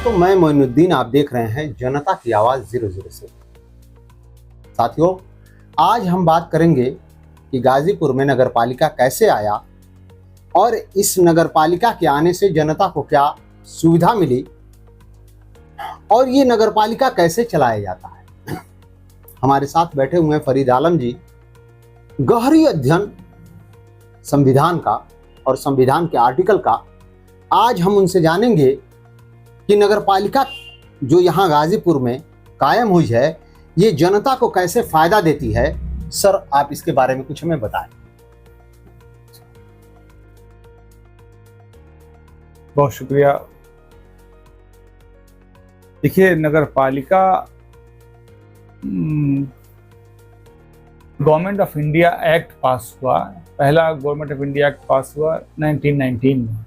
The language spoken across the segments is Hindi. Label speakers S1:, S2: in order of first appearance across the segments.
S1: दोस्तों, मैं मोइनुद्दीन, आप देख रहे हैं जनता की आवाज 00 से। साथियों, आज हम बात करेंगे कि गाजीपुर में नगर पालिका कैसे आया और इस नगर पालिका के आने से जनता को क्या सुविधा मिली और ये नगर पालिका कैसे चलाया जाता है। हमारे साथ बैठे हुए हैं फरीद आलम जी, गहरी अध्ययन संविधान का और संविधान के आर्टिकल का। आज हम उनसे जानेंगे कि नगर पालिका जो यहाँ गाजीपुर में कायम हुई है, ये जनता को कैसे फायदा देती है। सर, आप इसके बारे में कुछ हमें बताएं।
S2: बहुत शुक्रिया। देखिए, नगर पालिका गवर्नमेंट ऑफ इंडिया एक्ट पास हुआ। पहला गवर्नमेंट ऑफ इंडिया एक्ट पास हुआ 1919 में,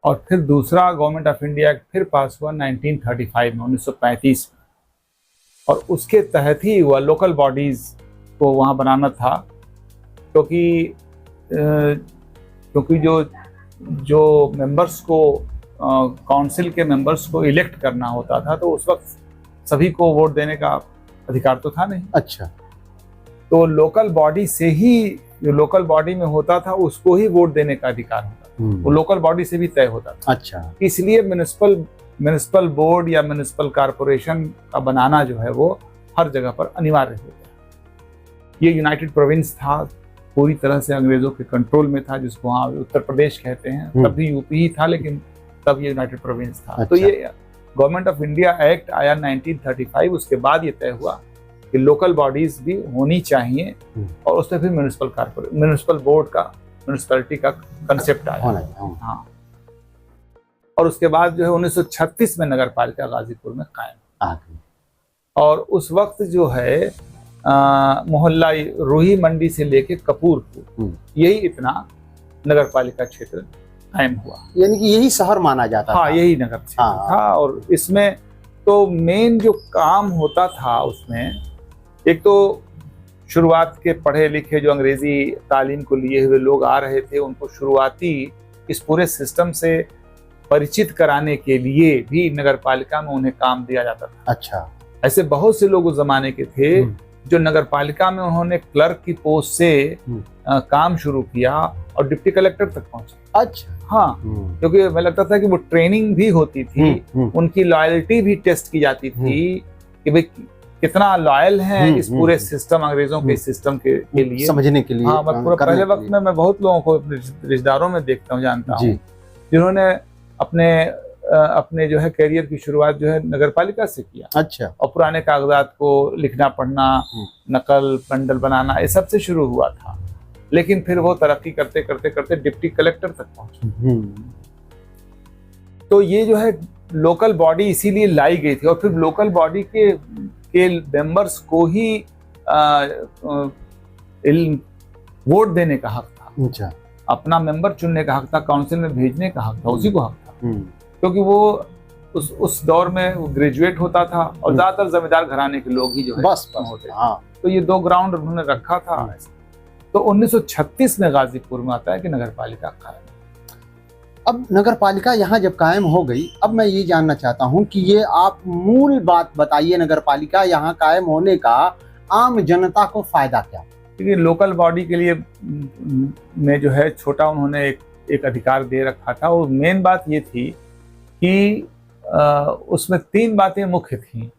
S2: और फिर दूसरा गवर्नमेंट ऑफ इंडिया एक्ट फिर पास हुआ 1935 में, 1935 में। और उसके तहत ही वह लोकल बॉडीज़ को वहाँ बनाना था, क्योंकि जो मेंबर्स को काउंसिल के मेंबर्स को इलेक्ट करना होता था, तो उस वक्त सभी को वोट देने का अधिकार तो था नहीं।
S1: अच्छा।
S2: तो लोकल बॉडी से ही, जो लोकल बॉडी में होता था उसको ही वोट देने का अधिकार होता था। वो लोकल बॉडी से भी तय होता था।
S1: अच्छा।
S2: इसलिए म्युनिसिपल बोर्ड या म्युनिसिपल कारपोरेशन का बनाना जो है वो हर जगह पर अनिवार्य हो गया। ये यूनाइटेड प्रोविंस था, पूरी तरह से अंग्रेजों के कंट्रोल में था, जिसको वहाँ उत्तर प्रदेश कहते हैं। तब भी यूपी ही था, लेकिन तब ये यूनाइटेड प्रोविंस था। अच्छा। तो ये गवर्नमेंट ऑफ इंडिया एक्ट आया 1935। उसके बाद ये तय हुआ कि लोकल बॉडीज भी होनी चाहिए, और उसमें फिर म्युनिसिपल बोर्ड का, म्युनिसिपैलिटी का कंसेप्ट आया। हाँ। और उसके बाद जो है 1936 में नगर पालिका गाजीपुर में कायम आ गई। और उस वक्त जो है मोहल्ला रूही मंडी से लेके कपूरपुर, यही इतना नगर पालिका क्षेत्र कायम हुआ।
S1: यानी कि यही शहर माना जाता था।
S2: हाँ, यही नगर क्षेत्र था। और इसमें तो मेन जो काम होता था उसमें, एक तो शुरुआत के पढ़े लिखे जो अंग्रेजी तालीम को लिए हुए लोग आ रहे थे, उनको शुरुआती इस पूरे सिस्टम से परिचित कराने के लिए भी नगर पालिका में उन्हें काम दिया जाता था।
S1: अच्छा।
S2: ऐसे बहुत से लोग उस जमाने के थे जो नगर पालिका में उन्होंने क्लर्क की पोस्ट से काम शुरू किया और डिप्टी कलेक्टर तक पहुंचे।
S1: अच्छा।
S2: हाँ, क्योंकि हमें लगता था कि वो ट्रेनिंग भी होती थी, उनकी लॉयल्टी भी टेस्ट की जाती थी कि भाई कितना लॉयल है इस पूरे सिस्टम, अंग्रेजों के सिस्टम के लिए समझने के लिए। हाँ, मैं पहले वक्त में मैं बहुत लोगों को रिश्तेदारों में देखता हूँ, जानता हूँ, जिन्होंने अपने जो है करियर की शुरुआत जो है नगर पालिका से किया। अच्छा। और पुराने कागजात को लिखना पढ़ना, नकल बंडल बनाना, ये सब से शुरू हुआ था। लेकिन फिर वो तरक्की करते करते करते डिप्टी कलेक्टर तक पहुंचे। तो ये जो है लोकल बॉडी इसीलिए लाई गई थी। और फिर लोकल बॉडी के मेंबर्स को ही वोट देने का हक था। अच्छा। अपना मेंबर चुनने का हक था, काउंसिल में भेजने का हक था, उसी को हक था। क्योंकि वो उस दौर में वो ग्रेजुएट होता था, और ज्यादातर जमींदार घराने के लोग ही जो है बस होते थे। हाँ। तो ये दो ग्राउंड उन्होंने रखा था। तो 1936 में गाजीपुर में आता है कि नगर पालिका कायम।
S1: अब नगर पालिका यहाँ जब कायम हो गई, अब मैं ये जानना चाहता हूँ कि ये आप मूल बात बताइए, नगर पालिका यहाँ कायम होने का आम जनता को फायदा क्या?
S2: क्योंकि लोकल बॉडी के लिए में जो है छोटा उन्होंने एक अधिकार दे रखा था। और मेन बात ये थी कि उसमें 3 बातें मुख्य थी: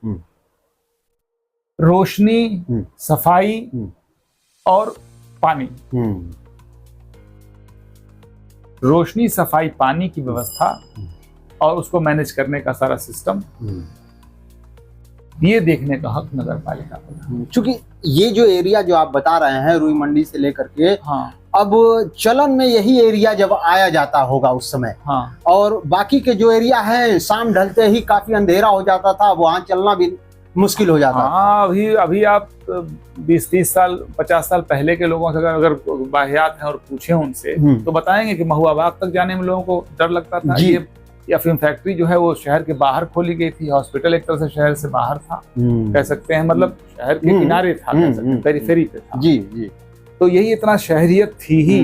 S2: रोशनी, सफाई और पानी। रोशनी, सफाई, पानी की व्यवस्था और उसको मैनेज करने का सारा सिस्टम, ये देखने का हक नगर पालिका को।
S1: क्योंकि ये जो एरिया जो आप बता रहे हैं रूई मंडी से लेकर के, हाँ, अब चलन में यही एरिया जब आया जाता होगा उस समय, हाँ, और बाकी के जो एरिया है शाम ढलते ही काफी अंधेरा हो जाता था, वहाँ चलना भी मुश्किल हो जाता।
S2: हाँ, अभी आप 20-30 साल 50 साल पहले के लोगों से अगर बाहियात हैं और पूछे उनसे, तो बताएंगे कि महुआ बाग तक जाने में लोगों को डर लगता था। ये या फिल्म फैक्ट्री जो है वो शहर के बाहर खोली गई थी। हॉस्पिटल एक तरह से शहर से बाहर था, कह सकते हैं, मतलब शहर के किनारे था, पेरीफेरी पे था। जी जी। तो यही इतना शहरियत थी ही।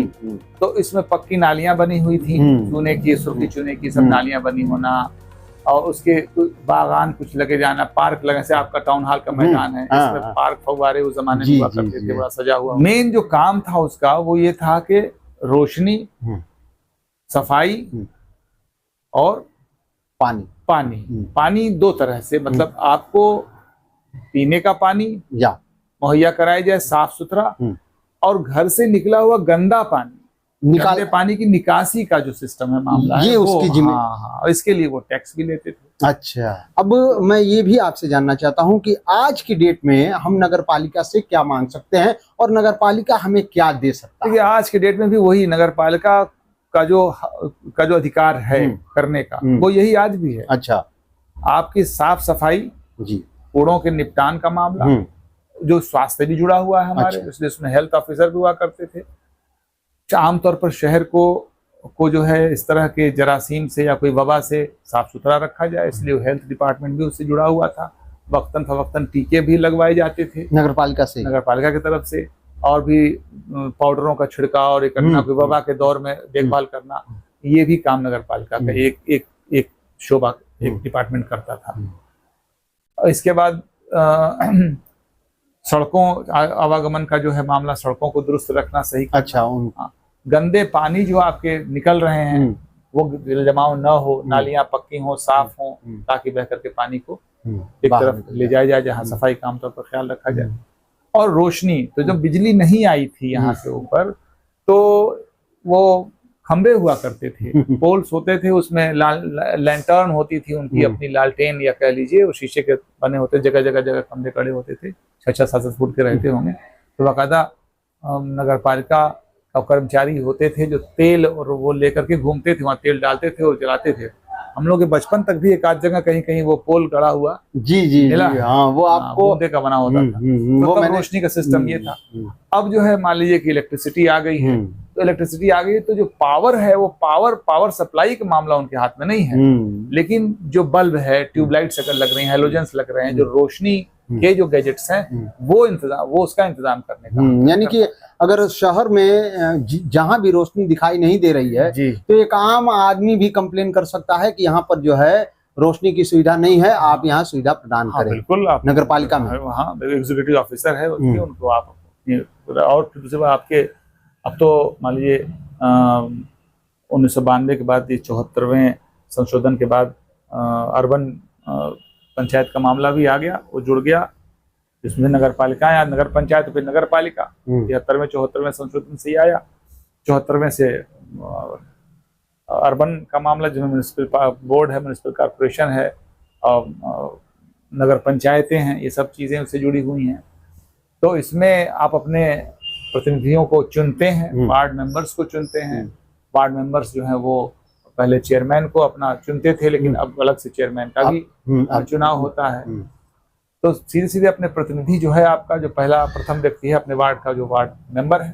S2: तो इसमें पक्की नालियां बनी हुई थी, चूने की, सुर्खी चूने की सब नालियां बनी होना, और उसके बागान कुछ लगे जाना, पार्क लगे, से आपका टाउन हॉल का मैदान है,
S1: हाँ,
S2: इसमें
S1: हाँ।
S2: पार्क फव्वारे उस जमाने
S1: जी,
S2: में हुआ
S1: जी,
S2: करते
S1: जी।
S2: थे, बड़ा सजा हुआ। मेन जो काम था उसका वो ये था कि रोशनी,
S1: हम्म,
S2: सफाई
S1: हम्म।
S2: और
S1: पानी।
S2: पानी।
S1: हम्म।
S2: पानी दो तरह से, मतलब आपको पीने का पानी
S1: या
S2: मुहैया कराया जाए साफ सुथरा,
S1: हम्म।
S2: और घर से निकला हुआ गंदा पानी,
S1: निकाल
S2: गंदे पानी की निकासी का जो सिस्टम है, मामला
S1: ये
S2: है वो,
S1: उसकी जिम्मे
S2: हाँ हाँ, और इसके लिए वो टैक्स भी लेते थे।
S1: अच्छा, अब मैं ये भी आपसे जानना चाहता हूँ कि आज की डेट में हम नगर पालिका से क्या मांग सकते हैं और नगर पालिका हमें क्या दे सकता है?
S2: देखिए, आज के डेट में भी वही नगर पालिका का जो अधिकार है करने का, वो यही आज भी है।
S1: अच्छा
S2: आपकी साफ सफाई
S1: जी,
S2: कूड़ों के निपटान का मामला, जो स्वास्थ्य भी जुड़ा हुआ है हमारे,
S1: अच्छा।
S2: इसलिए उसमें हेल्थ ऑफिसर भी हुआ करते थे। आमतौर पर शहर को जो है इस तरह के जरासीम से या कोई वबा से साफ सुथरा रखा जाए, इसलिए हेल्थ डिपार्टमेंट भी उससे जुड़ा हुआ था। वक्तन फवक्तन टीके भी लगवाए जाते थे
S1: नगर पालिका
S2: की तरफ से, और भी पाउडरों का छिड़काव और करना, कोई वबा के दौर में देखभाल करना, ये भी काम नगर पालिका का एक शोभा, एक डिपार्टमेंट करता था। और इसके बाद सड़कों आवागमन का जो है मामला, सड़कों को दुरुस्त रखना, सही करना।
S1: अच्छा,
S2: गंदे पानी जो आपके निकल रहे हैं वो जल जमाव न हो, नालियां पक्की हो, साफ हो, ताकि बह करके पानी को एक तरफ ले जाया जाए जहाँ सफाई का आमतौर पर ख्याल रखा जाए। और रोशनी, तो जब बिजली नहीं आई थी यहाँ के ऊपर, तो वो खंबे हुआ करते थे, पोल्स होते थे, उसमें लैंटर्न होती थी उनकी अपनी, लालटेन या कह लीजिए, वो शीशे के बने होते, जगह जगह खंबे खड़े होते थे, 6-7 फुट के रहते होंगे। तो बाकायदा नगर पालिका और कर्मचारी होते थे जो तेल और वो लेकर के घूमते थे, वहाँ तेल डालते थे और जलाते थे। हम लोग के बचपन तक भी एक आध जगह कहीं कहीं वो पोल गड़ा हुआ
S1: जी, हाँ, वो आपको
S2: बूंदे का बना होता था। तो तब रोशनी का सिस्टम ये था। अब जो है मान लीजिए कि इलेक्ट्रिसिटी आ गई है, तो इलेक्ट्रिसिटी आ गई तो जो पावर है वो पावर सप्लाई का मामला उनके हाथ में नहीं है, लेकिन जो बल्ब है, ट्यूबलाइट्स अगर लग रही हैं, हेलोजेंस लग रहे हैं, जो रोशनी के जो गैजेट्स हैं, वो उसका इंतजाम करने का,
S1: यानी कि अगर शहर में जहां भी रोशनी दिखाई नहीं दे रही है, तो एक आम आदमी भी कंप्लेन कर सकता है कि यहाँ पर जो है रोशनी की सुविधा नहीं है, आप यहाँ सुविधा प्रदान करें।
S2: बिल्कुल, आप
S1: नगर पालिका में
S2: वहाँ एग्जीक्यूटिव ऑफिसर है उनको आप, और दूसरी बात आपके, अब तो मान लीजिए 1992 के बाद, ये 74वें संशोधन के बाद अर्बन पंचायत का मामला भी आ गया, वो जुड़ गया, जिसमें नगर पालिका या नगर पंचायत, फिर नगर पालिका 73वें 74वें संशोधन से ही आया। 74वें से अर्बन का मामला, जिसमें म्युनिसिपल बोर्ड है, म्युनिसिपल कॉर्पोरेशन है, और नगर पंचायतें हैं, ये सब चीज़ें उससे जुड़ी हुई हैं। तो इसमें आप अपने प्रतिनिधियों को चुनते हैं, वार्ड मेंबर्स को चुनते हैं। वार्ड मेंबर्स जो हैं वो पहले चेयरमैन को अपना चुनते थे, लेकिन अब अलग से चेयरमैन का भी चुनाव होता है। तो सीधे सीधे अपने प्रतिनिधि जो है, आपका जो प्रथम व्यक्ति है अपने वार्ड का, जो वार्ड मेंबर है,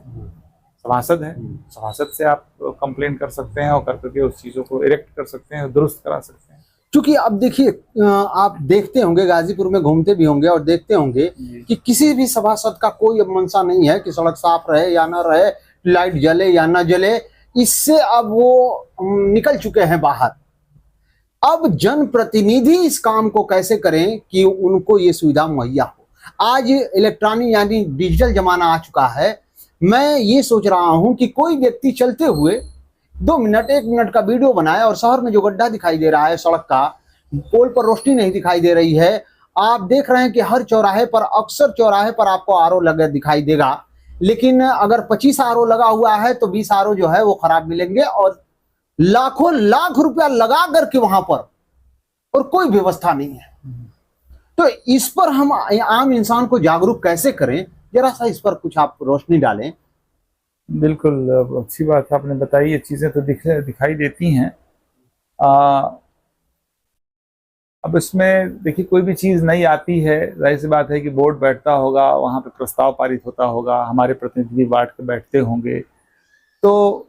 S2: सभासद है, सभासद से आप कंप्लेन कर सकते हैं और करके उस चीज़ों को इरेक्ट कर सकते हैं, दुरुस्त करा सकते हैं।
S1: क्योंकि अब देखिए, आप देखते होंगे, गाजीपुर में घूमते भी होंगे और देखते होंगे कि किसी भी सभासद का कोई अब मंशा नहीं है कि सड़क साफ रहे या ना रहे, लाइट जले या ना जले, इससे अब वो निकल चुके हैं बाहर। अब जनप्रतिनिधि इस काम को कैसे करें कि उनको ये सुविधा मुहैया हो। आज इलेक्ट्रॉनिक यानी डिजिटल जमाना आ चुका है। मैं ये सोच रहा हूं कि कोई व्यक्ति चलते हुए 2 मिनट 1 मिनट का वीडियो बनाए, और शहर में जो गड्ढा दिखाई दे रहा है सड़क का, पोल पर रोशनी नहीं दिखाई दे रही है, आप देख रहे हैं कि हर चौराहे पर, अक्सर चौराहे पर आपको आरओ लगा दिखाई देगा, लेकिन अगर 25 आरओ लगा हुआ है तो 20 आरओ जो है वो खराब मिलेंगे, और लाखों लाख रुपया लगा करके वहां पर, और कोई व्यवस्था नहीं है। तो इस पर हम आम इंसान को जागरूक कैसे करें, जरा सा इस पर कुछ आप रोशनी डालें।
S2: बिल्कुल, अच्छी बात आपने बताई, ये चीजें तो दिखाई देती हैं। अब इसमें देखिए, कोई भी चीज नई आती है, जाहिर सी बात है कि बोर्ड बैठता होगा, वहां पे प्रस्ताव पारित होता होगा, हमारे प्रतिनिधि वार्ड के बैठते होंगे, तो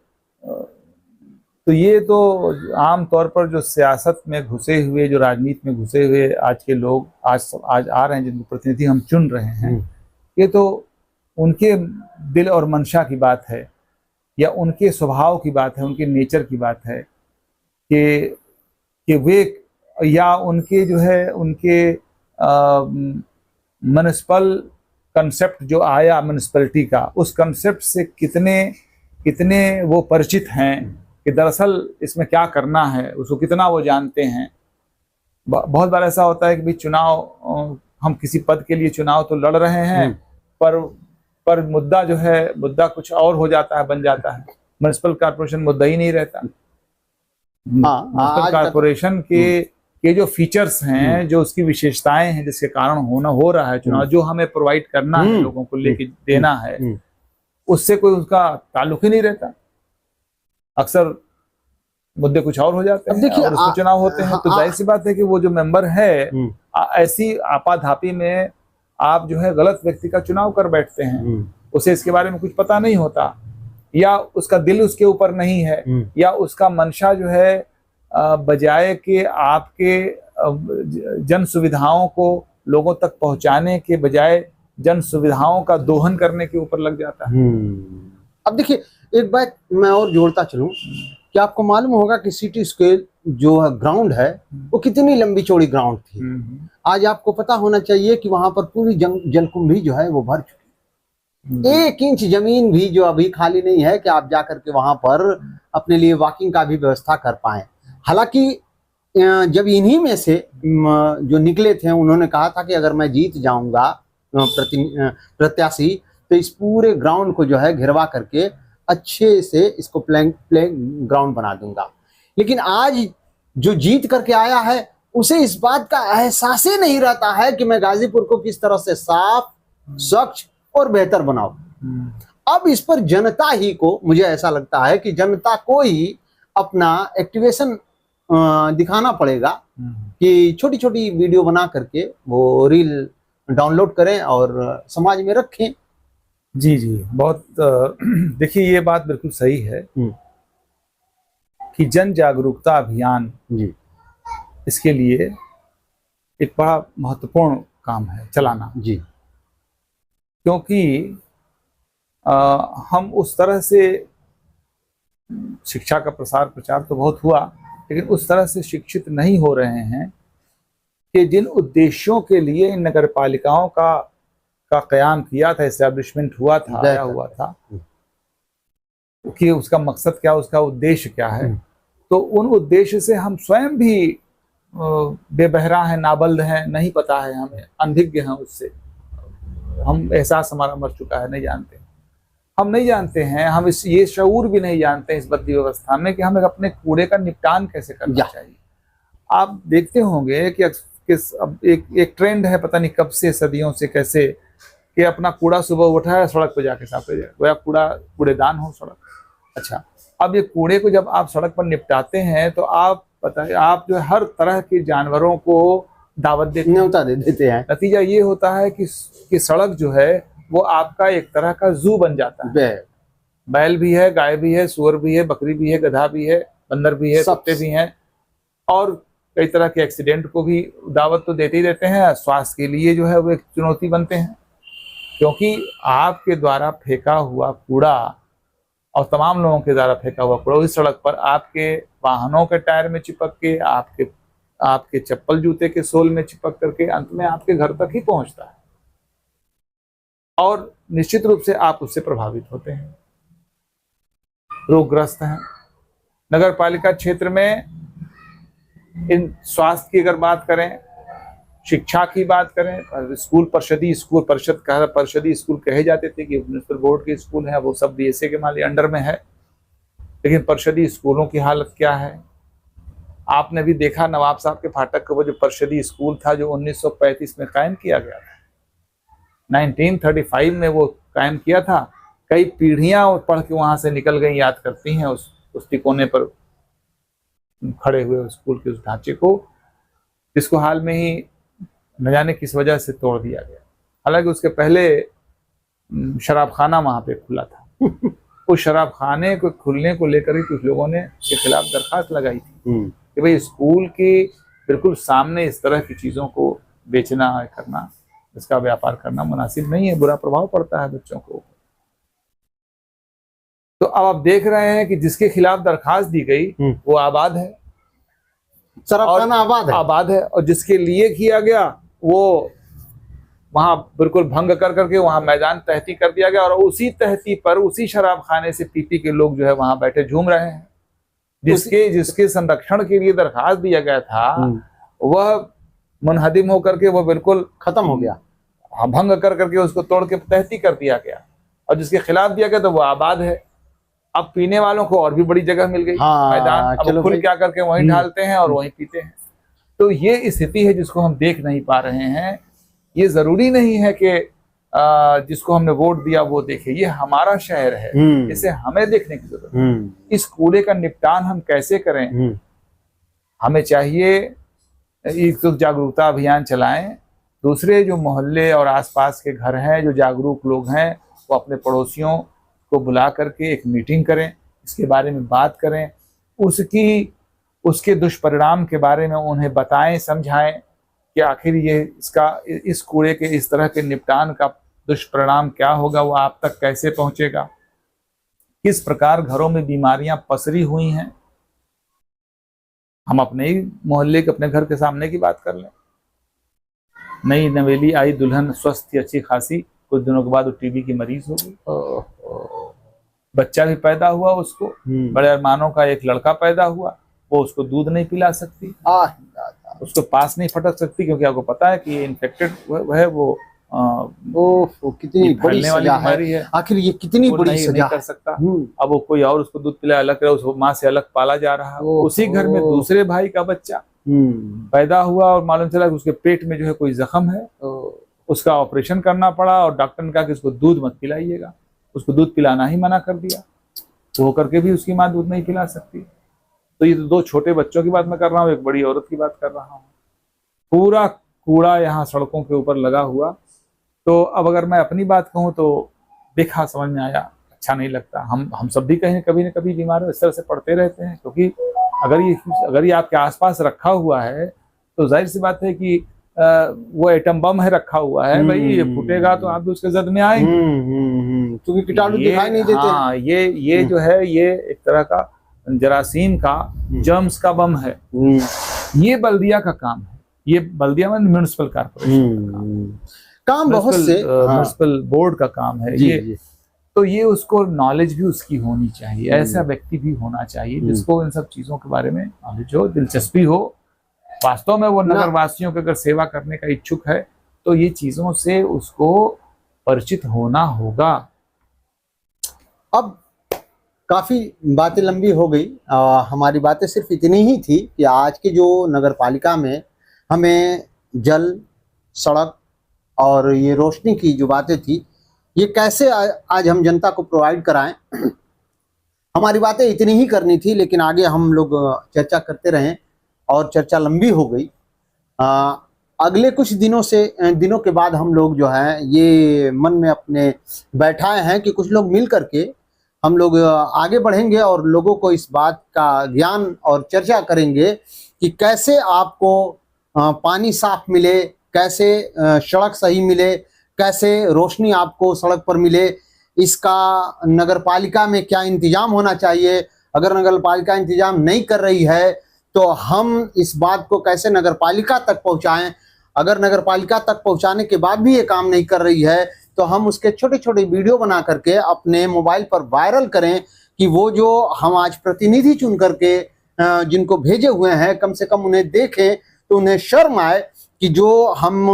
S2: ये तो आम तौर पर जो सियासत में घुसे हुए, जो राजनीति में घुसे हुए आज के लोग आज आ रहे हैं, जिनको प्रतिनिधि हम चुन रहे हैं, ये तो उनके दिल और मंशा की बात है, या उनके स्वभाव की बात है, उनके नेचर की बात है कि वे या उनके जो है उनके म्युनिसिपल कंसेप्ट जो आया म्युनिसिपैलिटी का, उस कंसेप्ट से कितने कितने वो परिचित हैं कि दरअसल इसमें क्या करना है, उसको कितना वो जानते हैं। बहुत बार ऐसा होता है कि भाई चुनाव, हम किसी पद के लिए चुनाव तो लड़ रहे हैं, पर मुद्दा जो है मुद्दा कुछ और हो जाता है, बन जाता है। म्युनिसिपल कॉर्पोरेशन मुद्दा ही नहीं रहता। म्युनिसिपल कॉर्पोरेशन के जो फीचर्स हैं, जो उसकी विशेषताएं हैं, जिसके कारण हो रहा है चुनाव, जो हमें प्रोवाइड करना है, लोगों को लेके देना है, उससे कोई उसका ताल्लुक ही नहीं रहता। अक्सर मुद्दे कुछ और हो जाते हैं और उसमें चुनाव होते हैं। तो जाहिर सी बात है कि वो जो मेंबर है, ऐसी आपाधापी में आप जो है गलत व्यक्ति का चुनाव कर बैठते हैं। उसे इसके बारे में कुछ पता नहीं होता, या उसका दिल उसके ऊपर नहीं है, या उसका मंशा जो है बजाय कि आपके जन सुविधाओं को लोगों तक पहुंचाने के बजाय जन सुविधाओं का दोहन करने के ऊपर लग जाता है।
S1: अब देखिए, एक बात मैं और जोड़ता चलूं कि आपको मालूम होगा कि सिटी स्क्वायर जो ग्राउंड है वो कितनी लंबी चौड़ी ग्राउंड थी। आज आपको पता होना चाहिए कि वहां पर पूरी जलकुंभी जो है वो भर चुकी है। 1 इंच जमीन भी जो अभी खाली नहीं है कि आप जाकर के वहां पर अपने लिए वॉकिंग का भी व्यवस्था कर पाए। हालांकि जब इन्हीं में से जो निकले थे उन्होंने कहा था कि अगर मैं जीत जाऊंगा प्रत्याशी, तो इस पूरे ग्राउंड को जो है घिरवा करके अच्छे से इसको प्लेइंग ग्राउंड बना दूंगा। लेकिन आज जो जीत करके आया है उसे इस बात का एहसास ही नहीं रहता है कि मैं गाजीपुर को किस तरह से साफ, स्वच्छ और बेहतर बनाऊं। अब इस पर जनता ही को, मुझे ऐसा लगता है कि जनता को ही अपना एक्टिवेशन दिखाना पड़ेगा कि छोटी छोटी वीडियो बना करके वो रील डाउनलोड करें और समाज में रखें।
S2: जी जी, बहुत देखिए, ये बात बिल्कुल सही है कि जन जागरूकता अभियान जी, इसके लिए एक बड़ा महत्वपूर्ण काम है चलाना जी। क्योंकि हम उस तरह से शिक्षा का प्रसार प्रचार तो बहुत हुआ, लेकिन उस तरह से शिक्षित नहीं हो रहे हैं कि जिन उद्देश्यों के लिए इन नगर पालिकाओं का कयाम किया था, एस्टैब्लिशमेंट हुआ था, आया हुआ था, कि उसका मकसद क्या, उसका उद्देश्य क्या है। तो उन उद्देश्य से हम स्वयं भी बेबहरा हैं, नाबल्द हैं, नहीं पता है हमें, अनभिज्ञ हैं उससे। हम एहसास हमारा मर चुका है, नहीं जानते, हम नहीं जानते हैं, हम ये शऊर भी नहीं जानते हैं इस बद्दी व्यवस्था में कि हमें अपने कूड़े का निपटान कैसे करना चाहिए। आप देखते होंगे कि अब एक ट्रेंड है, पता नहीं कब से, सदियों से, कैसे कि अपना कूड़ा सुबह उठाया, सड़क पे जाके साफ कर जाए, कूड़ेदान हो सड़क। अच्छा, अब ये कूड़े को जब आप सड़क पर निपटाते हैं तो आप बताइए, आप जो हर तरह के जानवरों को दावत दे देते हैं। नतीजा ये होता है कि सड़क जो है वो आपका एक तरह का जू बन जाता है। बैल भी है, गाय भी है, सुअर भी है, बकरी भी है, गधा भी है, बंदर भी है, कुत्ते भी हैं, और कई तरह के एक्सीडेंट को भी दावत तो देते ही देते हैं। स्वास्थ्य के लिए जो है वो एक चुनौती बनते हैं, क्योंकि आपके द्वारा फेंका हुआ कूड़ा और तमाम लोगों के द्वारा फेंका हुआ कूड़ा उस सड़क पर आपके वाहनों के टायर में चिपक के, आपके चप्पल जूते के सोल में चिपक करके अंत में आपके घर तक ही पहुंचता है, और निश्चित रूप से आप उससे प्रभावित होते हैं, रोगग्रस्त हैं। नगर पालिका क्षेत्र में इन स्वास्थ्य की अगर बात करें, शिक्षा की बात करें, स्कूल परिषदी स्कूल कहे जाते थे कि म्युनिसिपल बोर्ड के स्कूल हैं, वो सब बीएसए के माली अंडर में है, लेकिन परिषदी स्कूलों की हालत क्या है। आपने भी देखा नवाब साहब के फाटक का वो जो परिषदी स्कूल था, जो 1935 में कायम किया गया था, 1935 में वो कायम किया था। कई पीढ़ियां पढ़ के वहां से निकल गई, याद करती हैं उस तिकोने पर खड़े हुए स्कूल के उस ढांचे को, जिसको हाल में ही न जाने किस वजह से तोड़ दिया गया। हालांकि उसके पहले शराब खाना वहां पे खुला था। उस शराब खाने को खुलने को लेकर ही कुछ लोगों ने उसके खिलाफ दरखास्त लगाई थी कि भाई स्कूल के बिल्कुल सामने इस तरह की चीजों को बेचना करना, इसका व्यापार करना मुनासिब नहीं है, बुरा प्रभाव पड़ता है बच्चों को। तो अब आप देख रहे हैं कि जिसके खिलाफ दरखास्त दी गई वो आबाद है,
S1: सड़क खाना
S2: आबाद है, और जिसके लिए किया गया वो वहां बिल्कुल भंग कर करके वहां मैदान तहती कर दिया गया, और उसी तहती पर उसी शराब खाने से पी के लोग जो है वहां बैठे झूम रहे हैं। जिसके संरक्षण के लिए दरखास्त दिया गया था वह मुनहदिम होकर के वो बिल्कुल
S1: खत्म हो गया,
S2: भंग कर करके उसको तोड़ के तहती कर दिया गया, और जिसके खिलाफ दिया गया तो वो आबाद है। अब पीने वालों को और भी बड़ी जगह मिल गई, मैदान, अब खुल क्या करके वहीं ढालते हैं और वहीं पीते हैं। तो ये स्थिति है जिसको हम देख नहीं पा रहे हैं। ये जरूरी नहीं है कि जिसको हमने वोट दिया वो देखे, ये हमारा शहर है, इसे हमें देखने की जरूरत है। इस कूड़े का निपटान हम कैसे करें? हमें चाहिए एक तो जागरूकता अभियान चलाएं, दूसरे जो मोहल्ले और आसपास के घर हैं, जो जागरूक लोग हैं, वो अपने पड़ोसियों को बुला करके एक मीटिंग करें, इसके बारे में बात करें, उसके दुष्परिणाम के बारे में उन्हें बताएं, समझाएं कि आखिर इस कूड़े के इस तरह के निपटान का दुष्परिणाम क्या होगा, वो आप तक कैसे पहुंचेगा, किस प्रकार घरों में बीमारियां पसरी हुई हैं। हम अपने ही मोहल्ले के अपने घर के सामने की बात कर लें। नई नवेली आई दुल्हन स्वस्थ थी अच्छी खासी, कुछ दिनों के बाद वो टीबी की मरीज हो गई। बच्चा भी पैदा हुआ उसको, बड़े अरमानों का एक लड़का पैदा हुआ, वो उसको दूध नहीं पिला सकती, उसको पास नहीं फटक सकती, क्योंकि आपको पता है कि ये इन्फेक्टेड है, वो
S1: कितनी बड़ी सजा है। आखिर ये कितनी बड़ी सजा
S2: कर सकता। अब वो कोई और उसको दूध पिलाए अलग करे, उसको माँ से अलग पाला जा रहा है। उसी घर में दूसरे भाई का बच्चा पैदा हुआ और मालूम चला कि उसके पेट में जो है कोई जख्म है, उसका ऑपरेशन करना पड़ा, और डॉक्टर ने कहा कि उसको दूध मत पिलाइएगा, उसको दूध पिलाना ही मना कर दिया। वो करके भी उसकी माँ दूध नहीं पिला सकती। तो ये दो छोटे बच्चों की बात मैं कर रहा हूँ, एक बड़ी औरत की बात कर रहा हूँ। पूरा कूड़ा यहाँ सड़कों के ऊपर लगा हुआ। तो अब अगर मैं अपनी बात कहूँ तो देखा, समझ में आया, अच्छा नहीं लगता। हम सब भी कहीं कभी न कभी बीमार इस तरह से पड़ते रहते हैं, क्योंकि अगर ये आपके आसपास रखा हुआ है तो जाहिर सी बात है कि वो एटम बम है रखा हुआ है, भाई ये फूटेगा तो आप भी उसके जद में आएंगे,
S1: क्योंकि कीटाणु दिखाई नहीं देते।
S2: हाँ, ये जो है ये एक तरह का जरासीम का, जर्म्स का बम है। ये बल्दिया का काम है, ये बल्दिया में म्यूनिसिपल कारपोरेशन
S1: काम बहुत से
S2: म्यूनिसिपल बोर्ड का काम है ये। तो ये उसको नॉलेज भी उसकी होनी चाहिए, ऐसा व्यक्ति भी होना चाहिए जिसको इन सब चीजों के बारे में नॉलेज हो, दिलचस्पी हो। वास्तव में वो नगर वासियों की अगर सेवा करने का इच्छुक है तो ये चीजों से उसको परिचित होना होगा।
S1: अब काफी बातें लंबी हो गई, हमारी बातें सिर्फ इतनी ही थी कि आज की जो नगर पालिका में हमें जल, सड़क और ये रोशनी की जो बातें थी, ये कैसे आज हम जनता को प्रोवाइड कराएं। हमारी बातें इतनी ही करनी थी, लेकिन आगे हम लोग चर्चा करते रहें और चर्चा लंबी हो गई। अगले कुछ दिनों के बाद हम लोग जो है ये मन में अपने बैठाए हैं कि कुछ लोग मिल करके हम लोग आगे बढ़ेंगे और लोगों को इस बात का ज्ञान और चर्चा करेंगे कि कैसे आपको पानी साफ मिले, कैसे सड़क सही मिले, कैसे रोशनी आपको सड़क पर मिले। इसका नगर पालिका में क्या इंतजाम होना चाहिए। अगर नगर पालिका इंतजाम नहीं कर रही है तो हम इस बात को कैसे नगर पालिका तक पहुंचाएं। अगर नगर पालिका तक पहुंचाने के बाद भी ये काम नहीं कर रही है तो हम उसके छोटे छोटे वीडियो बना करके अपने मोबाइल पर वायरल करें कि वो जो हम आज प्रतिनिधि चुन करके जिनको भेजे हुए हैं, कम से कम उन्हें देखें तो उन्हें शर्म आए कि जो हम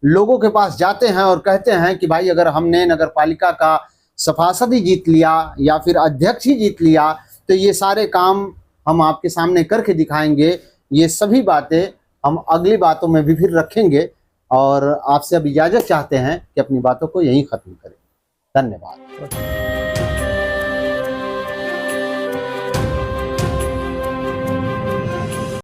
S1: लोगों के पास जाते हैं और कहते हैं कि भाई अगर हमने नगर पालिका का सभासद ही जीत लिया या फिर अध्यक्ष ही जीत लिया तो ये सारे काम हम आपके सामने करके दिखाएंगे। ये सभी बातें हम अगली बातों में भी फिर रखेंगे और आपसे अब इजाज़त चाहते हैं कि अपनी बातों को यहीं ख़त्म करें। धन्यवाद।